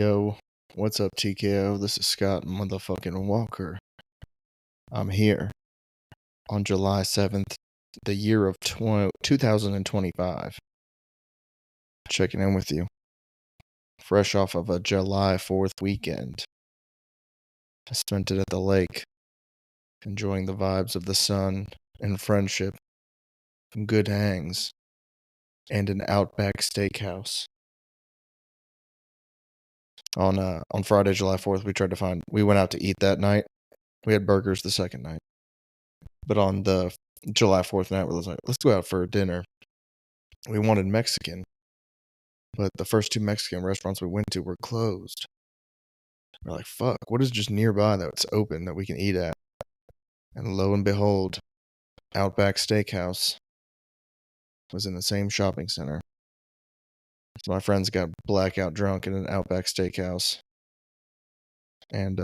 Yo, what's up, TKO? This is Scott motherfucking Walker. I'm here on July 7th, the year of 2025. Checking in with you. Fresh off of a July 4th weekend. I spent it at the lake, enjoying the vibes of the sun and friendship, good hangs, and an Outback Steakhouse. On Friday, July 4th, we went out to eat that night. We had burgers the second night. But on the July 4th night, we was like, let's go out for dinner. We wanted Mexican, but the first two Mexican restaurants we went to were closed. We're like, fuck, what is just nearby that's open that we can eat at? And lo and behold, Outback Steakhouse was in the same shopping center. So my friends got blackout drunk in an Outback Steakhouse. And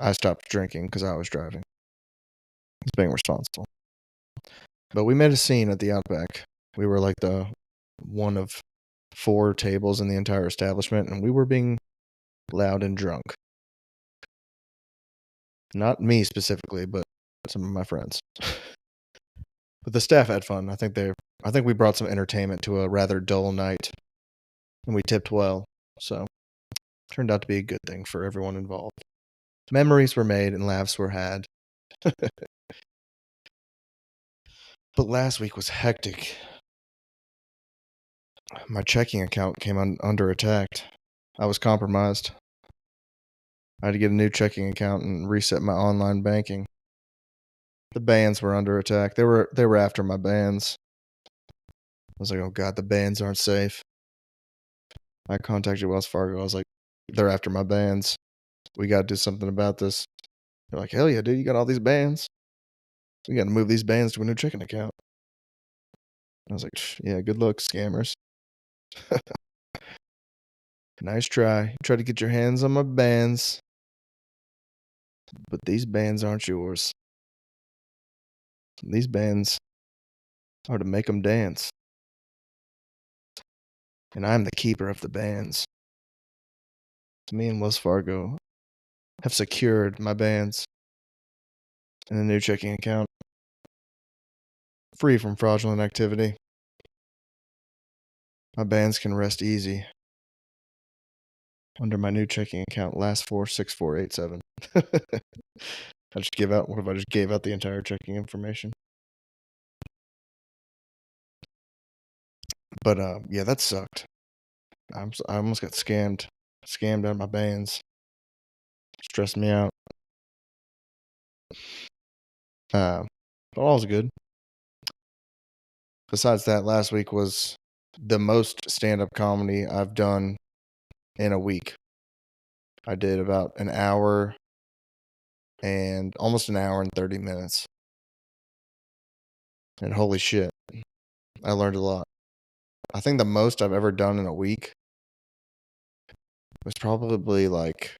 I stopped drinking because I was driving. I was being responsible. But we made a scene at the Outback. We were like the one of 4 tables in the entire establishment, and we were being loud and drunk. Not me specifically, but some of my friends. But the staff had fun. I think we brought some entertainment to a rather dull night, and we tipped well. So, turned out to be a good thing for everyone involved. Memories were made and laughs were had. But last week was hectic. My checking account came under attack. I was compromised. I had to get a new checking account and reset my online banking. The bands were under attack. They were after my bands. I was like, oh god, the bands aren't safe. I contacted Wells Fargo. I was like, they're after my bands. We got to do something about this. They're like, hell yeah, dude, you got all these bands. We got to move these bands to a new checking account. I was like, yeah, good luck, scammers. Nice try. You tried to get your hands on my bands, but these bands aren't yours. These bands are to make them dance. And I'm the keeper of the bands. Me and Wells Fargo have secured my bands in a new checking account, free from fraudulent activity. My bands can rest easy under my new checking account, last 46487. What if I just gave out the entire checking information? But yeah, that sucked. I almost got scammed out of my bands. Stressed me out. But all's good. Besides that, last week was the most stand-up comedy I've done in a week. I did about an hour and almost an hour and 30 minutes. And holy shit, I learned a lot. I think the most I've ever done in a week was probably like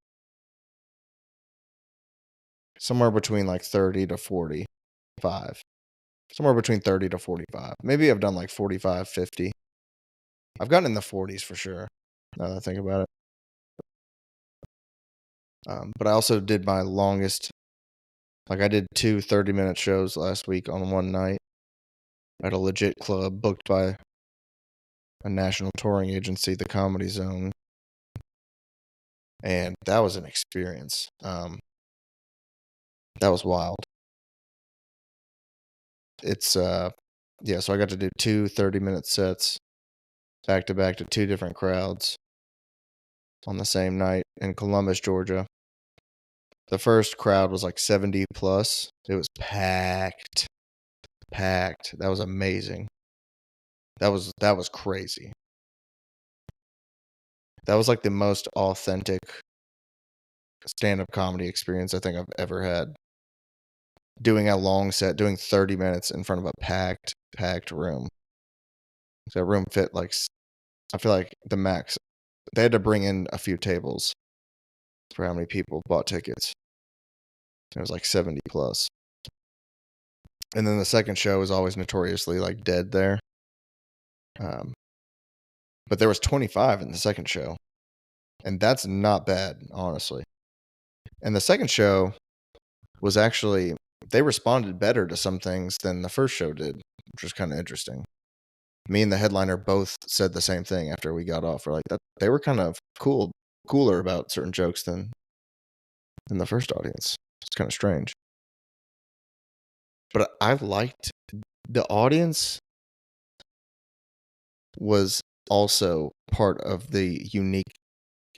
somewhere between like 30 to 45. Somewhere between 30 to 45. Maybe I've done like 45, 50. I've gotten in the 40s for sure, now that I think about it. But I also did my longest, like I did 2 30-minute shows last week on one night at a legit club booked by a national touring agency, the Comedy Zone. And that was an experience. That was wild. It's, yeah, so I got to do 2 30-minute sets back to back to 2 different crowds on the same night in Columbus, Georgia. The first crowd was like 70 plus. It was packed. That was amazing. That was crazy. That was like the most authentic stand-up comedy experience I think I've ever had. Doing a long set, doing 30 minutes in front of a packed room. So that room fit like, I feel like the max. They had to bring in a few tables for how many people bought tickets. It was like 70 plus. And then the second show is always notoriously like dead there. But there was 25 in the second show. And that's not bad, honestly. And the second show was actually, they responded better to some things than the first show did, which was kind of interesting. Me and the headliner both said the same thing after we got off. We're like, that they were kind of cooler about certain jokes than the first audience. It's kind of strange. But I liked the audience was also part of the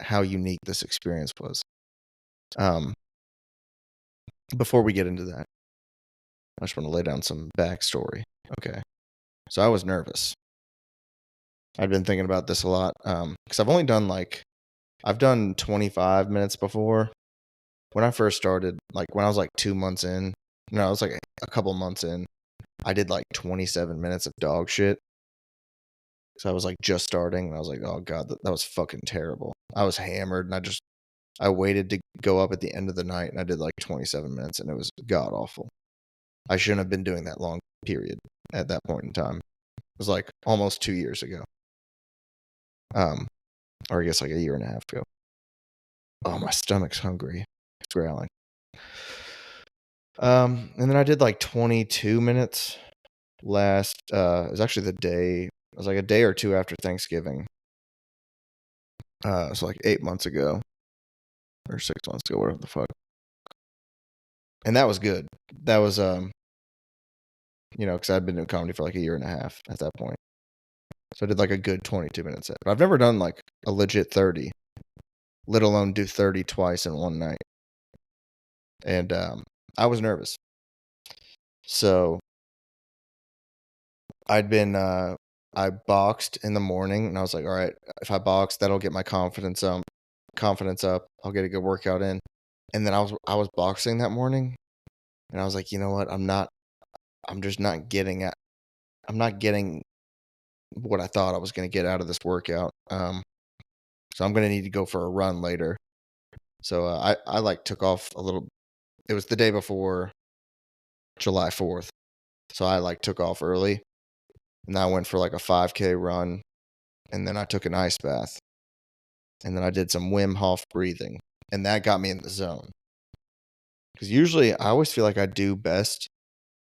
how unique this experience was. Before we get into that, I just want to lay down some backstory. Okay. So I was nervous. I'd been thinking about this a lot. Because I've done 25 minutes before. When I first started, like when I was like 2 months in, no, I was like a couple months in, I did like 27 minutes of dog shit. So I was like just starting, and I was like, oh God, that was fucking terrible. I was hammered, and I waited to go up at the end of the night, and I did like 27 minutes, and it was god awful. I shouldn't have been doing that long period at that point in time. It was like almost 2 years ago. Or I guess like a year and a half ago. Oh, my stomach's hungry. It's growling. And then I did like 22 minutes it was actually it was like a day or two after Thanksgiving. So like 8 months ago or 6 months ago, whatever the fuck. And that was good. That was, because I'd been doing comedy for like a year and a half at that point. So I did like a good 22 minute set. But I've never done like a legit 30, let alone do 30 twice in one night. And I was nervous. So I boxed in the morning, and I was like, all right, if I box, that'll get my confidence up. I'll get a good workout in. And then I was boxing that morning, and I was like, you know what? I'm not getting what I thought I was going to get out of this workout. So I'm going to need to go for a run later. So I like took off a little. It was the day before July 4th. So I like took off early, and I went for like a 5K run, and then I took an ice bath, and then I did some Wim Hof breathing, and that got me in the zone. Because usually I always feel like I do best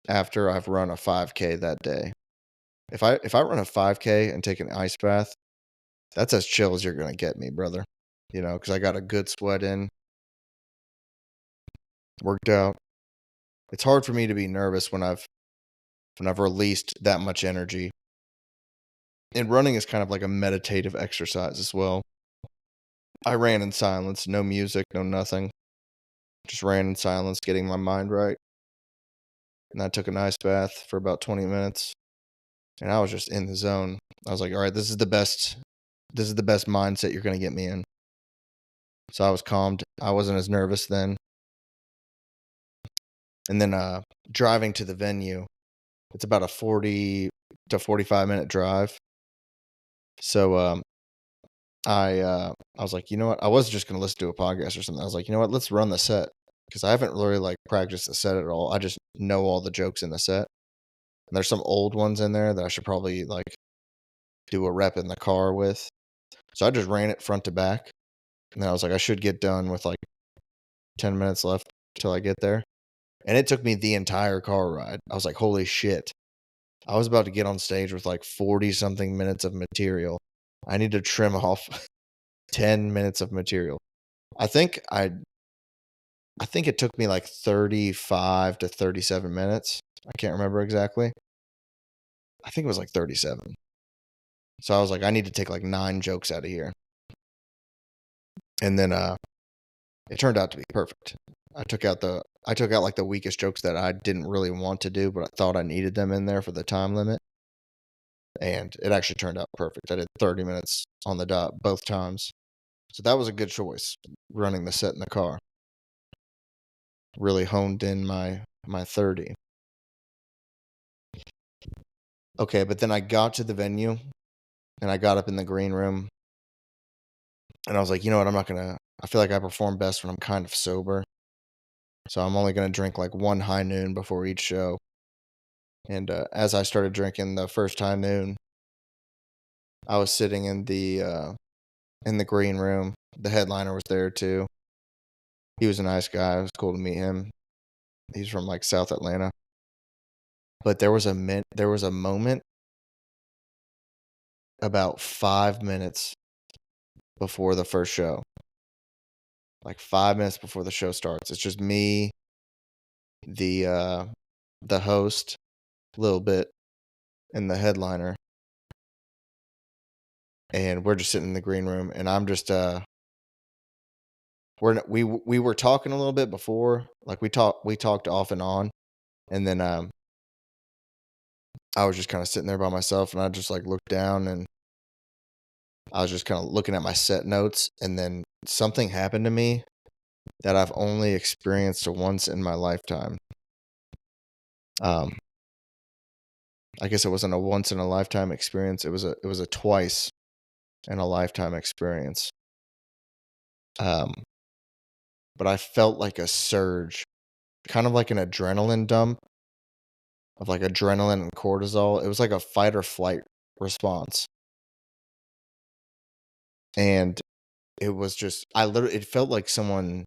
after I've run a 5K that day. If I run a 5K and take an ice bath, that's as chill as you're gonna get me, brother. Because I got a good sweat in, worked out. It's hard for me to be nervous when I've released that much energy. And running is kind of like a meditative exercise as well. I ran in silence, no music, no nothing. Just ran in silence, getting my mind right. And I took an ice bath for about 20 minutes. And I was just in the zone. I was like, all right, this is the best mindset you're going to get me in. So I was calmed. I wasn't as nervous then. And then driving to the venue, it's about a 40 to 45 minute drive. So I was like, you know what? I was just going to listen to a podcast or something. I was like, you know what? Let's run the set. Because I haven't really like practiced the set at all. I just know all the jokes in the set. And there's some old ones in there that I should probably like do a rep in the car with. So I just ran it front to back. And then I was like, I should get done with like 10 minutes left till I get there. And it took me the entire car ride. I was like, holy shit. I was about to get on stage with like 40 something minutes of material. I need to trim off 10 minutes of material. I think it took me like 35 to 37 minutes. I can't remember exactly. I think it was like 37. So I was like, I need to take like 9 jokes out of here. And then it turned out to be perfect. I took out like the weakest jokes that I didn't really want to do, but I thought I needed them in there for the time limit. And it actually turned out perfect. I did 30 minutes on the dot both times. So that was a good choice, running the set in the car. Really honed in my 30. Okay, but then I got to the venue, and I got up in the green room, and I was like, you know what, I feel like I perform best when I'm kind of sober. So I'm only going to drink like one high noon before each show. And as I started drinking the first high noon, I was sitting in the in the green room. The headliner was there too. He was a nice guy. It was cool to meet him. He's from like South Atlanta. But there was a moment about 5 minutes before the first show. Like 5 minutes before the show starts. It's just me, the host, a little bit, and the headliner. And we're just sitting in the green room, and I'm just we were talking a little bit before, like we talked off and on, and then I was just kind of sitting there by myself, and I just like looked down, and I was just kind of looking at my set notes, and then something happened to me that I've only experienced once in my lifetime. I guess it wasn't a once in a lifetime experience. It was a twice in a lifetime experience. But I felt like a surge, kind of like an adrenaline dump of like adrenaline and cortisol. It was like a fight or flight response. And it was just, it felt like someone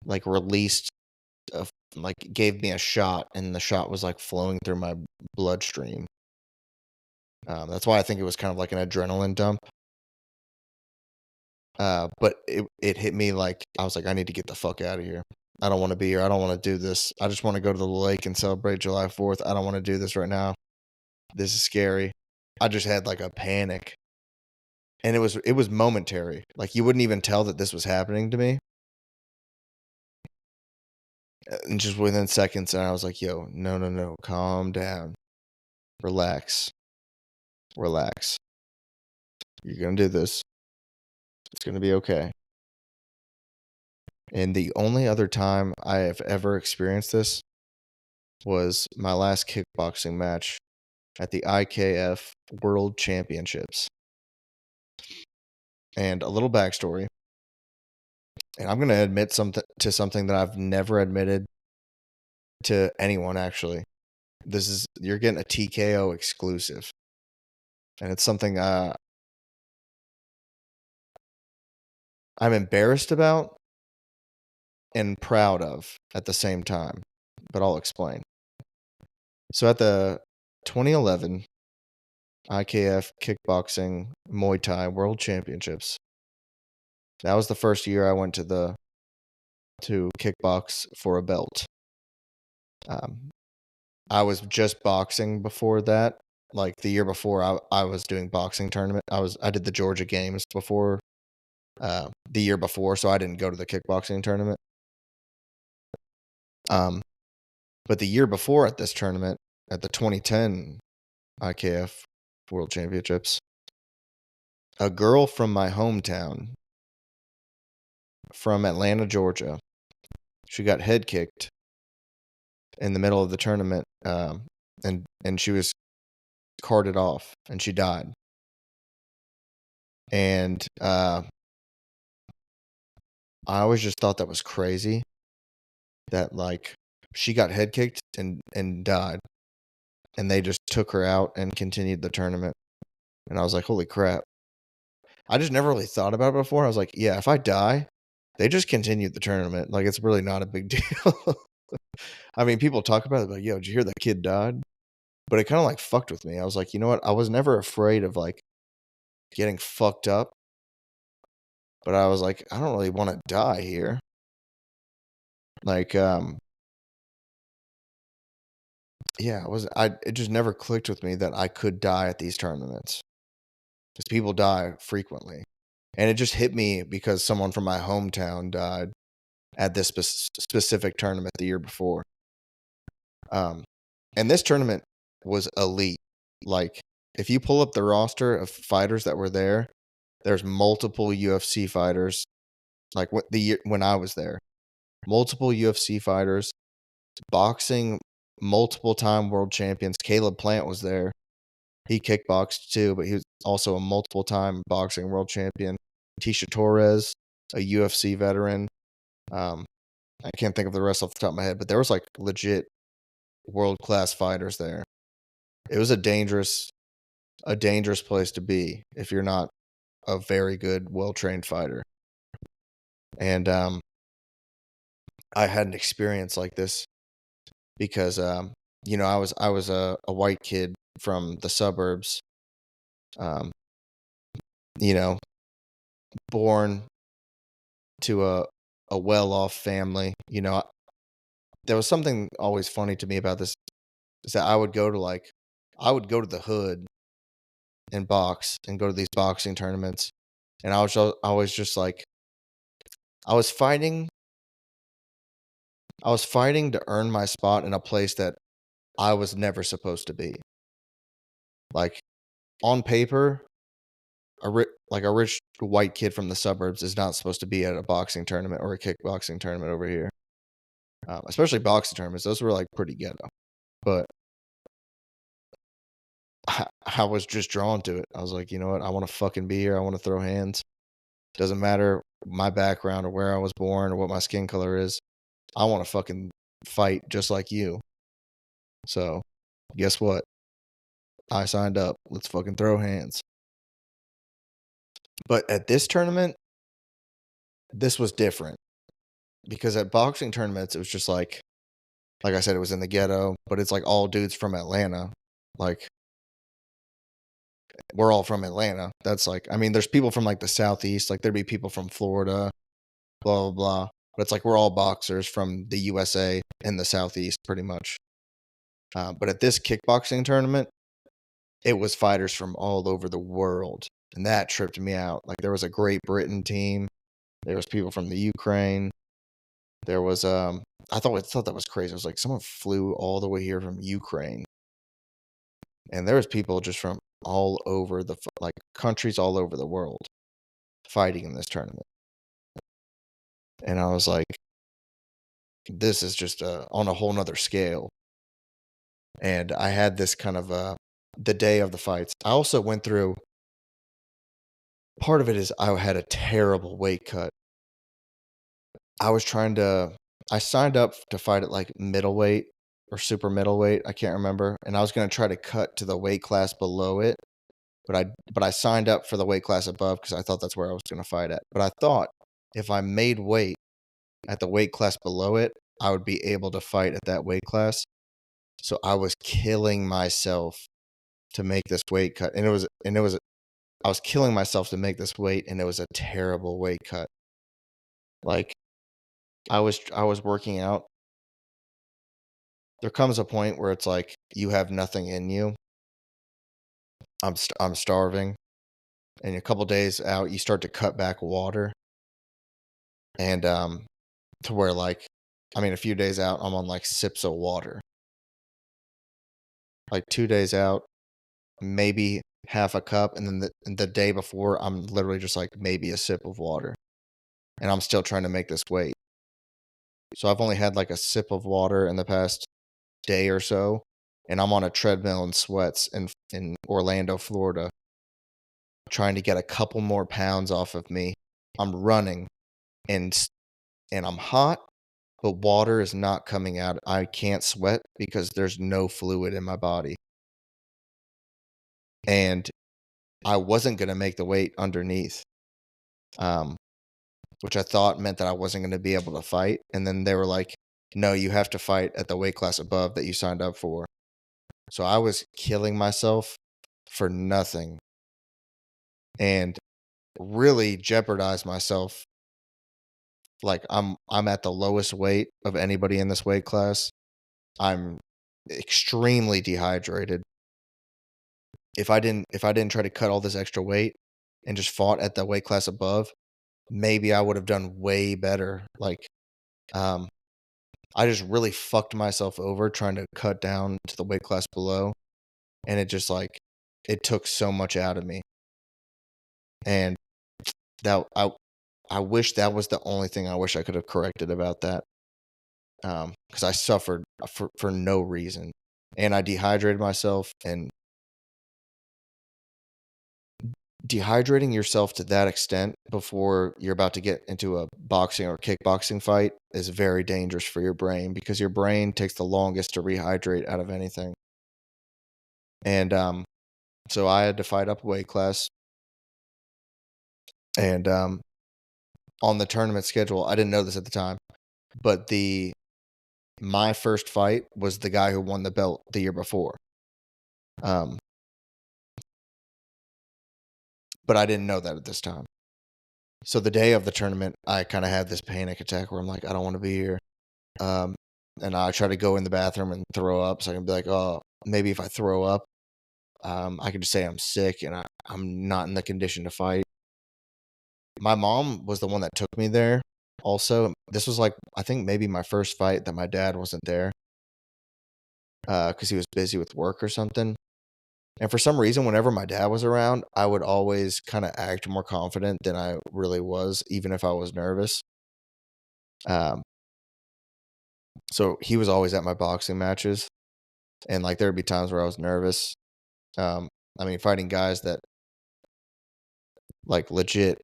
like released, like gave me a shot, and the shot was like flowing through my bloodstream. That's why I think it was kind of like an adrenaline dump. But it hit me like, I was like, I need to get the fuck out of here. I don't want to be here. I don't want to do this. I just want to go to the lake and celebrate July 4th. I don't want to do this right now. This is scary. I just had like a panic. And it was momentary. Like you wouldn't even tell that this was happening to me. And just within seconds, and I was like, yo, no, calm down. Relax. Relax. You're going to do this. It's going to be okay. And the only other time I have ever experienced this was my last kickboxing match at the IKF World Championships. And a little backstory. And I'm going to admit something that I've never admitted to anyone, actually. You're getting a TKO exclusive. And it's something I'm embarrassed about and proud of at the same time. But I'll explain. So at the 2011 IKF Kickboxing Muay Thai World Championships, that was the first year I went to kickbox for a belt. I was just boxing before that. Like the year before, I was doing boxing tournament. I did the Georgia Games before the year before, so I didn't go to the kickboxing tournament. But the year before at this tournament, at the 2010 IKF World Championships, a girl from my hometown, from Atlanta, Georgia, she got head kicked in the middle of the tournament, and she was carted off, and she died. And I always just thought that was crazy, that like she got head kicked and died, and they just took her out and continued the tournament. And I was like, holy crap. I just never really thought about it before. I was like, yeah, if I die, they just continued the tournament. Like, it's really not a big deal. I mean, people talk about it, like, yo, did you hear that kid died? But it kind of like fucked with me. I was like, you know what? I was never afraid of like getting fucked up. But I was like, I don't really want to die here. Like, yeah, it just never clicked with me that I could die at these tournaments. Because people die frequently. And it just hit me because someone from my hometown died at this specific tournament the year before. And this tournament was elite. Like, if you pull up the roster of fighters that were there, there's multiple UFC fighters. Like when I was there, multiple UFC fighters, boxing, multiple time world champions. Caleb Plant was there. He kickboxed too, but he was also a multiple time boxing world champion. Tisha Torres, a UFC veteran. I can't think of the rest off the top of my head, but there was like legit world-class fighters there. It was a dangerous place to be if you're not a very good, well-trained fighter. And I had an experience like this because I was a white kid from the suburbs, um, you know, born to a well-off family. There was something always funny to me about this is that I would go to the hood and box and go to these boxing tournaments, and I was just like I was fighting I was fighting to earn my spot in a place that I was never supposed to be. Like, on paper, a rich white kid from the suburbs is not supposed to be at a boxing tournament or a kickboxing tournament over here. Especially boxing tournaments, those were, like, pretty ghetto, but I was just drawn to it. I was like, "You know what? I wanna fucking be here, I wanna throw hands. Doesn't matter my background or where I was born or what my skin color is. I wanna fucking fight just like you." So, guess what? I signed up. Let's fucking throw hands. But at this tournament, this was different because at boxing tournaments, it was just like I said, it was in the ghetto, but it's like all dudes from Atlanta. Like, we're all from Atlanta. That's like, I mean, there's people from like the Southeast, like there'd be people from Florida, blah, blah, blah. But it's like we're all boxers from the USA and the Southeast, pretty much. But at this kickboxing tournament, it was fighters from all over the world. And that tripped me out. Like, there was a Great Britain team, there was people from the Ukraine. There was I thought that was crazy. I was like, someone flew all the way here from Ukraine, and there was people just from all over like countries all over the world fighting in this tournament. And I was like, this is just on a whole nother scale. And I had this kind of the day of the fights. I also went through part of it is I had a terrible weight cut. I was trying to I signed up to fight at like middleweight or super middleweight, I can't remember, and I was gonna try to cut to the weight class below it, but I signed up for the weight class above because I thought that's where I was gonna fight at. But I thought if I made weight at the weight class below it, I would be able to fight at that weight class. So I was killing myself to make this weight cut, and it was I was killing myself to make this weight, and it was a terrible weight cut. Like, I was working out. There comes a point where it's like you have nothing in you. I'm starving, and a couple days out, you start to cut back water, and to where like, I mean, a few days out, I'm on like sips of water. Like 2 days out, maybe half a cup, and then the day before, I'm literally just like maybe a sip of water, and I'm still trying to make this weight. So I've only had like a sip of water in the past day or so, and I'm on a treadmill in sweats in Orlando, Florida, trying to get a couple more pounds off of me. I'm running and and I'm hot, but water is not coming out. I can't sweat because there's no fluid in my body. And I wasn't going to make the weight underneath, um, which I thought meant that I wasn't going to be able to fight. And then they were like, no, you have to fight at the weight class above that you signed up for. So I was killing myself for nothing and really jeopardized myself. Like, I'm at the lowest weight of anybody in this weight class. I'm extremely dehydrated. If I didn't try to cut all this extra weight and just fought at the weight class above, maybe I would have done way better. Like, um, I just really fucked myself over trying to cut down to the weight class below, and it just like it took so much out of me. And that I wish that was the only thing I wish I could have corrected about that. Because I suffered for no reason, and I dehydrated myself, and dehydrating yourself to that extent before you're about to get into a boxing or kickboxing fight is very dangerous for your brain because your brain takes the longest to rehydrate out of anything. And so I had to fight up a weight class. And on the tournament schedule, I didn't know this at the time, but my first fight was the guy who won the belt the year before. But I didn't know that at this time. So the day of the tournament, I kind of had this panic attack where I'm like, I don't want to be here. And I try to go in the bathroom and throw up. So I can be like, oh, maybe if I throw up, I can just say I'm sick and I'm not in the condition to fight. My mom was the one that took me there. Also, this was like, I think maybe my first fight that my dad wasn't there because he was busy with work or something. And for some reason, whenever my dad was around, I would always kind of act more confident than I really was, even if I was nervous. So he was always at my boxing matches, and like there'd be times where I was nervous. I mean, fighting guys that like legit,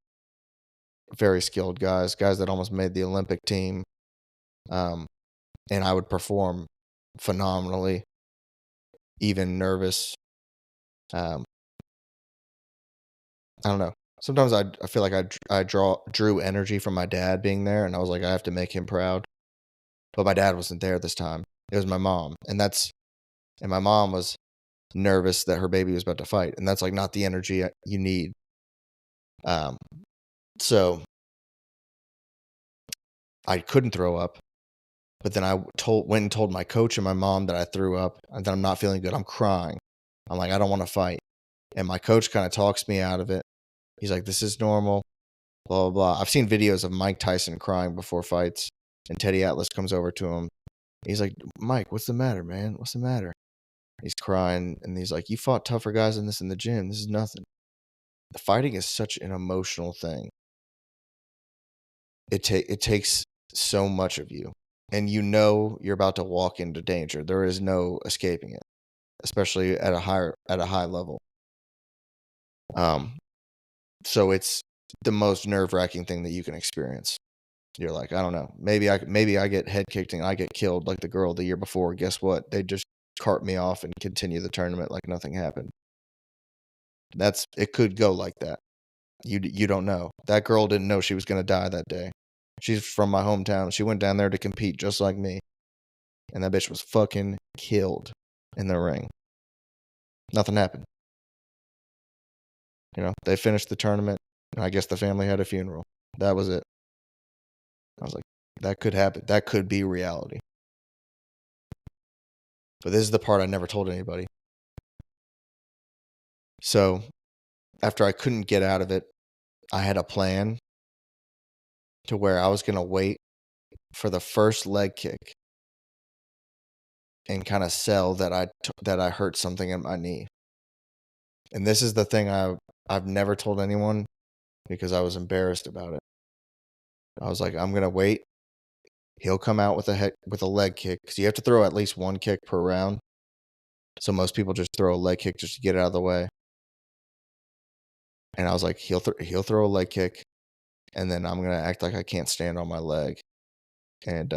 very skilled guys that almost made the Olympic team. And I would perform phenomenally, even nervous. Um, I don't know. Sometimes I feel like I drew energy from my dad being there, and I was like, I have to make him proud. But my dad wasn't there this time. It was my mom, and my mom was nervous that her baby was about to fight, and that's like not the energy you need. So I couldn't throw up, but then I went and told my coach and my mom that I threw up and that I'm not feeling good. I'm crying. I'm like, I don't want to fight. And my coach kind of talks me out of it. He's like, this is normal, blah, blah, blah. I've seen videos of Mike Tyson crying before fights, and Teddy Atlas comes over to him. He's like, Mike, what's the matter, man? What's the matter? He's crying, and he's like, you fought tougher guys than this in the gym. This is nothing. The fighting is such an emotional thing. It takes so much of you, and you know you're about to walk into danger. There is no escaping it, especially at a high level. So it's the most nerve-wracking thing that you can experience. You're like, I don't know, maybe I get head kicked and I get killed like the girl the year before. Guess what? They just cart me off and continue the tournament like nothing happened. It could go like that. You don't know. That girl didn't know she was going to die that day. She's from my hometown. She went down there to compete just like me. And that bitch was fucking killed in the ring. Nothing happened. They finished the tournament, and I guess the family had a funeral. That was it. I was like, that could happen. That could be reality. But this is the part I never told anybody. So, after I couldn't get out of it, I had a plan to where I was going to wait for the first leg kick and kind of sell that I hurt something in my knee. And this is the thing I've never told anyone because I was embarrassed about it. I was like, I'm going to wait. He'll come out with a leg kick because you have to throw at least one kick per round. So most people just throw a leg kick just to get it out of the way. And I was like, he'll throw a leg kick, and then I'm gonna act like I can't stand on my leg, and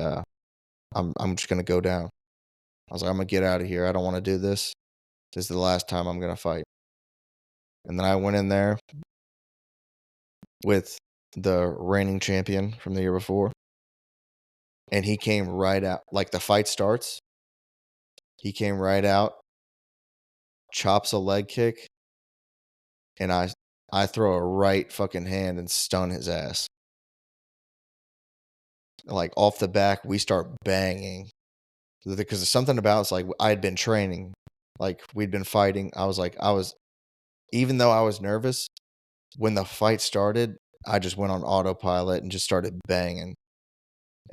I'm just gonna go down. I was like, I'm gonna get out of here. I don't want to do this. This is the last time I'm gonna fight. And then I went in there with the reigning champion from the year before, and he came right out. Like the fight starts, he came right out, chops a leg kick, and I throw a right fucking hand and stun his ass. Like off the back, we start banging because there's something about it's like I had been training, like we'd been fighting. Even though I was nervous when the fight started, I just went on autopilot and just started banging,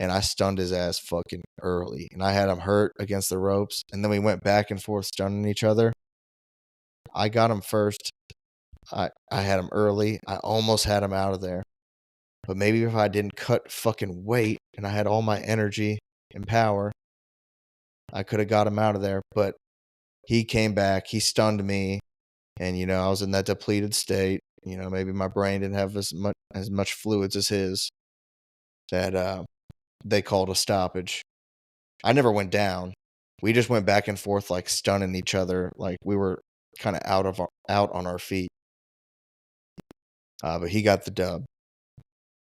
and I stunned his ass fucking early, and I had him hurt against the ropes, and then we went back and forth stunning each other. I got him first. I had him early. I almost had him out of there. But maybe if I didn't cut fucking weight and I had all my energy and power, I could have got him out of there. But he came back. He stunned me. And, I was in that depleted state. Maybe my brain didn't have as much fluids as his that they called a stoppage. I never went down. We just went back and forth like stunning each other. Like we were kind of out on our feet. But he got the dub.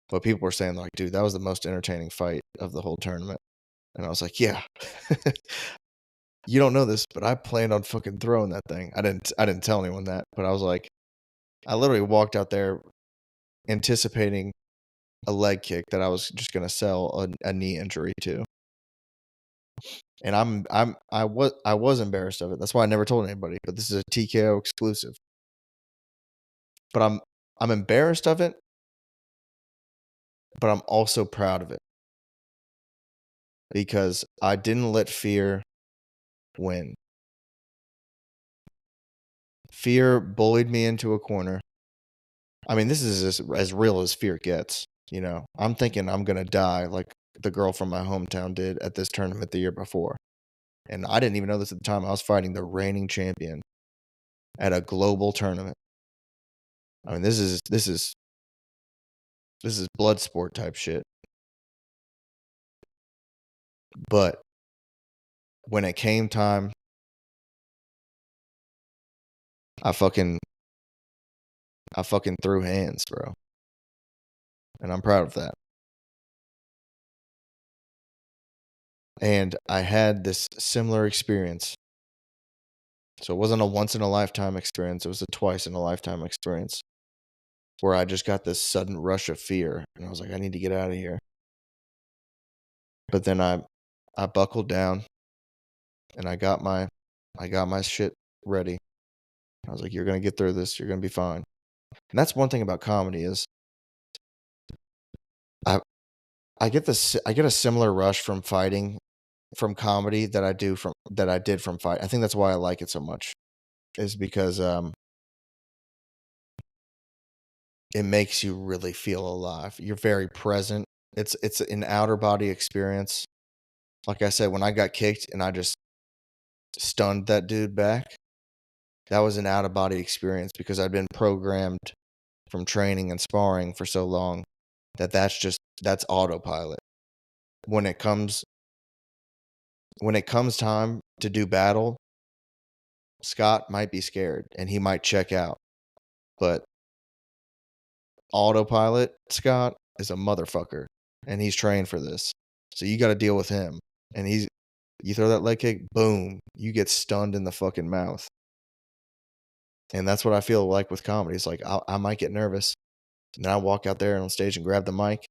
But people were saying like, dude, that was the most entertaining fight of the whole tournament. And I was like, yeah. You don't know this, but I planned on fucking throwing that thing. I didn't tell anyone that, but I was like, I literally walked out there anticipating a leg kick that I was just gonna sell a knee injury to. And I was embarrassed of it. That's why I never told anybody. But this is a TKO exclusive. But I'm embarrassed of it, but I'm also proud of it because I didn't let fear win. Fear bullied me into a corner. I mean, this is as real as fear gets. You know, I'm thinking I'm gonna die like the girl from my hometown did at this tournament the year before. And I didn't even know this at the time. I was fighting the reigning champion at a global tournament. I mean, this is blood sport type shit. But when it came time, I fucking threw hands, bro. And I'm proud of that. And I had this similar experience. So it wasn't a once in a lifetime experience, it was a twice in a lifetime experience where I just got this sudden rush of fear and I was like, I need to get out of here. But then I buckled down and I got my shit ready. I was like, you're gonna get through this, you're gonna be fine. And that's one thing about comedy is I I get a similar rush from fighting from comedy that I did from fight. I think that's why I like it so much. Is because it makes you really feel alive. You're very present. It's an outer body experience. Like I said, when I got kicked and I just stunned that dude back, that was an out of body experience because I'd been programmed from training and sparring for so long that that's autopilot. When it comes time to do battle, Scott might be scared and he might check out. But autopilot Scott is a motherfucker and he's trained for this. So you got to deal with him. And you throw that leg kick, boom, you get stunned in the fucking mouth. And that's what I feel like with comedy. It's like I might get nervous. And then I walk out there on stage and grab the mic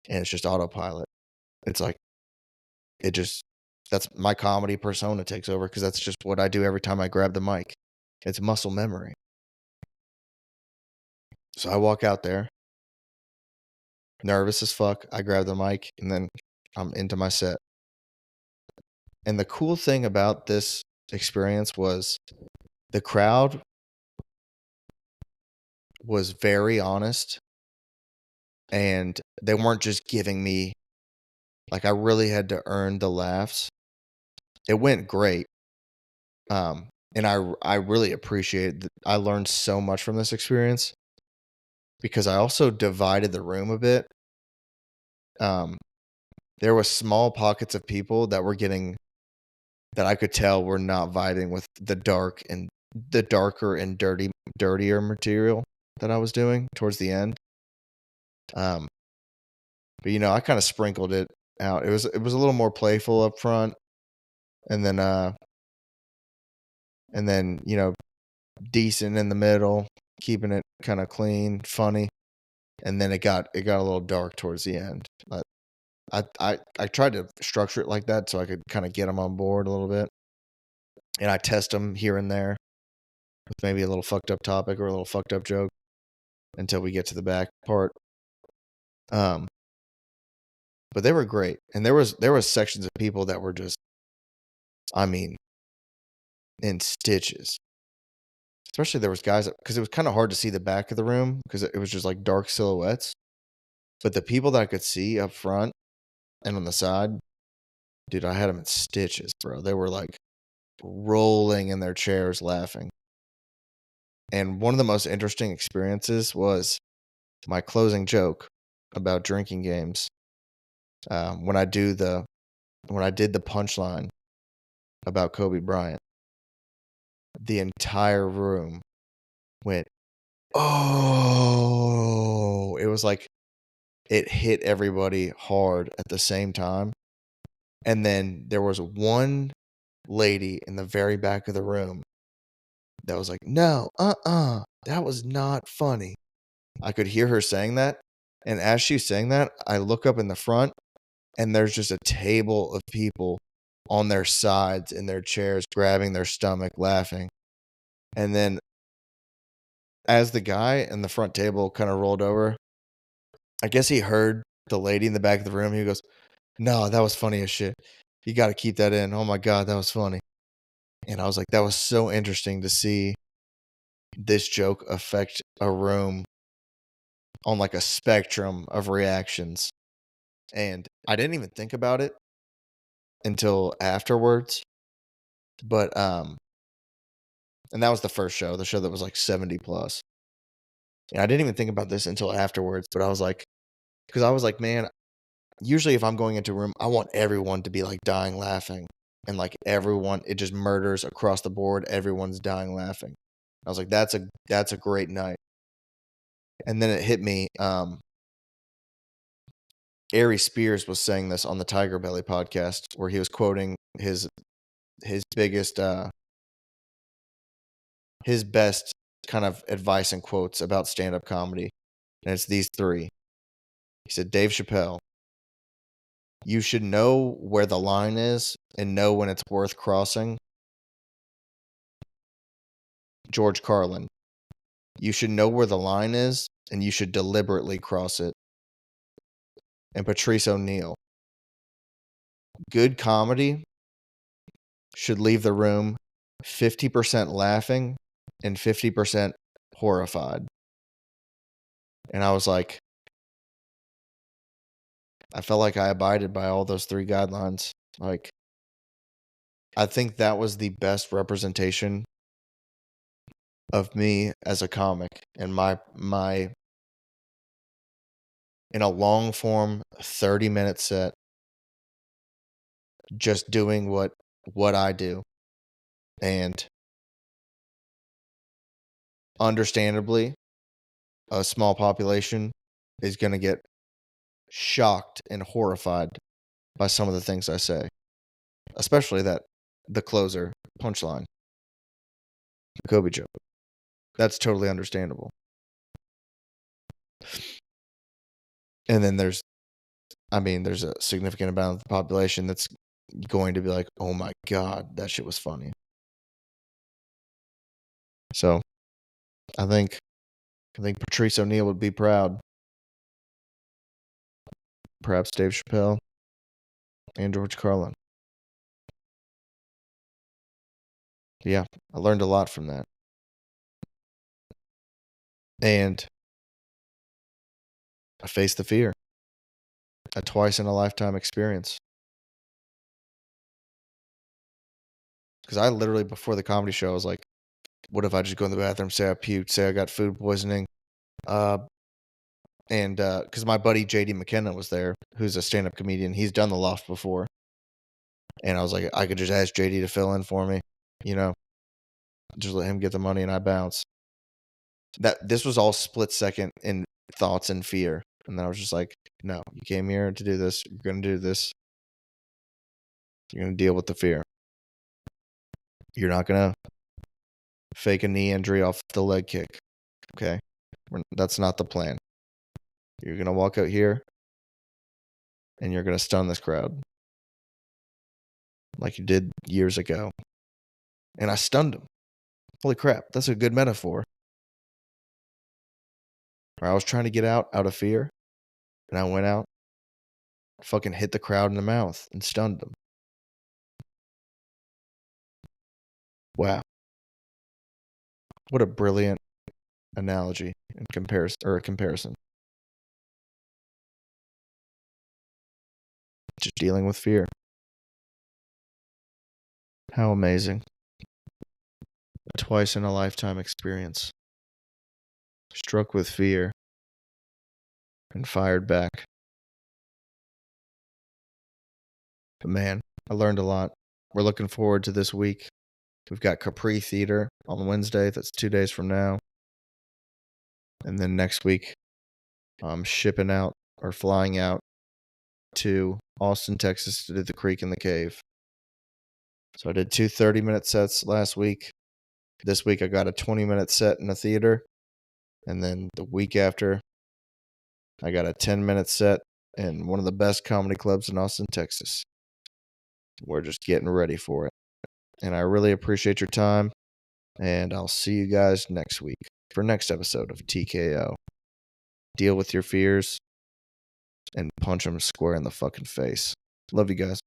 and it's just autopilot. It's like it just that's my comedy persona takes over because that's just what I do every time I grab the mic. It's muscle memory. So I walk out there, nervous as fuck. I grab the mic and then I'm into my set. And the cool thing about this experience was the crowd was very honest and they weren't just giving me like I really had to earn the laughs. It went great. And I really appreciate I learned so much from this experience because I also divided the room a bit. Um, there was small pockets of people that were getting that I could tell were not vibing with the darker and dirtier material that I was doing towards the end. Um, but I kind of sprinkled it out. It was a little more playful up front, and then decent in the middle, keeping it kind of clean, funny, and then it got a little dark towards the end. But I tried to structure it like that so I could kind of get them on board a little bit, and I test them here and there with maybe a little fucked up topic or a little fucked up joke until we get to the back part. But they were great, and there was sections of people that were just, I mean, in stitches. Especially there was guys because it was kind of hard to see the back of the room because it was just like dark silhouettes. But the people that I could see up front and on the side, dude, I had them in stitches, bro. They were like rolling in their chairs laughing. And one of the most interesting experiences was my closing joke about drinking games. When I did the punchline about Kobe Bryant, the entire room went Oh, it was like it hit everybody hard at the same time. And then there was one lady in the very back of the room that was like, "No, that was not funny." I could hear her saying that, and as she's saying that, I look up in the front, and there's just a table of people on their sides in their chairs, grabbing their stomach, laughing. And then as the guy in the front table kinda rolled over, I guess he heard the lady in the back of the room, he goes, "No, that was funny as shit. You gotta keep that in. Oh my god, that was funny." And I was like, that was so interesting to see this joke affect a room on, like, a spectrum of reactions, and I didn't even think about it until afterwards, but, and that was the first show, the show that was, like, 70 plus, and I didn't even think about this until afterwards, but I was like, because I was like, "Man, usually if I'm going into a room, I want everyone to be, like, dying laughing, and, like, everyone it just murders across the board, everyone's dying laughing." I was like, that's a great night." And then it hit me, Ari Spears was saying this on the Tiger Belly podcast where he was quoting his biggest, his best kind of advice and quotes about stand-up comedy, and it's these 3. He said, "Dave Chappelle, you should know where the line is and know when it's worth crossing." George Carlin, "You should know where the line is and you should deliberately cross it." And Patrice O'Neal, "Good comedy should leave the room 50% laughing and 50% horrified." And I was like, I felt like I abided by all those 3 guidelines. Like, I think that was the best representation of me as a comic and my in a long form 30-minute set, just doing what I do. And understandably, a small population is gonna get shocked and horrified by some of the things I say, especially the closer punchline, the Kobe joke. That's totally understandable. And then there's a significant amount of the population that's going to be like, "Oh my god, that shit was funny." So, I think I think Patrice O'Neal would be proud. Perhaps Dave Chappelle and George Carlin. Yeah, I learned a lot from that. And I faced the fear. A twice in a lifetime experience. Because I literally, before the comedy show, I was like, what if I just go in the bathroom, say I puked, say I got food poisoning? Uh, and because my buddy JD McKenna was there, who's a stand up comedian, he's done the loft before. And I was like, I could just ask JD to fill in for me, you know, just let him get the money and I bounce. This was all split second in thoughts and fear. And then I was just like, no, you came here to do this. You're going to do this. You're going to deal with the fear. You're not going to fake a knee injury off the leg kick. Okay. That's not the plan. You're going to walk out here and you're going to stun this crowd like you did years ago. And I stunned him. Holy crap. That's a good metaphor. I was trying to get out of fear and I went out, fucking hit the crowd in the mouth and stunned them. Wow. What a brilliant analogy and comparison. Just dealing with fear. How amazing. A twice in a lifetime experience. Struck with fear and fired back. But man, I learned a lot. We're looking forward to this week. We've got Capri Theater on Wednesday. That's 2 days from now. And then next week, I'm flying out to Austin, Texas to do the Creek and the Cave. So I did 2 30-minute sets last week. This week I got a 20-minute set in a theater. And then the week after, I got a 10-minute set in one of the best comedy clubs in Austin, Texas. We're just getting ready for it. And I really appreciate your time. And I'll see you guys next week for next episode of TKO. Deal with your fears and punch them square in the fucking face. Love you guys.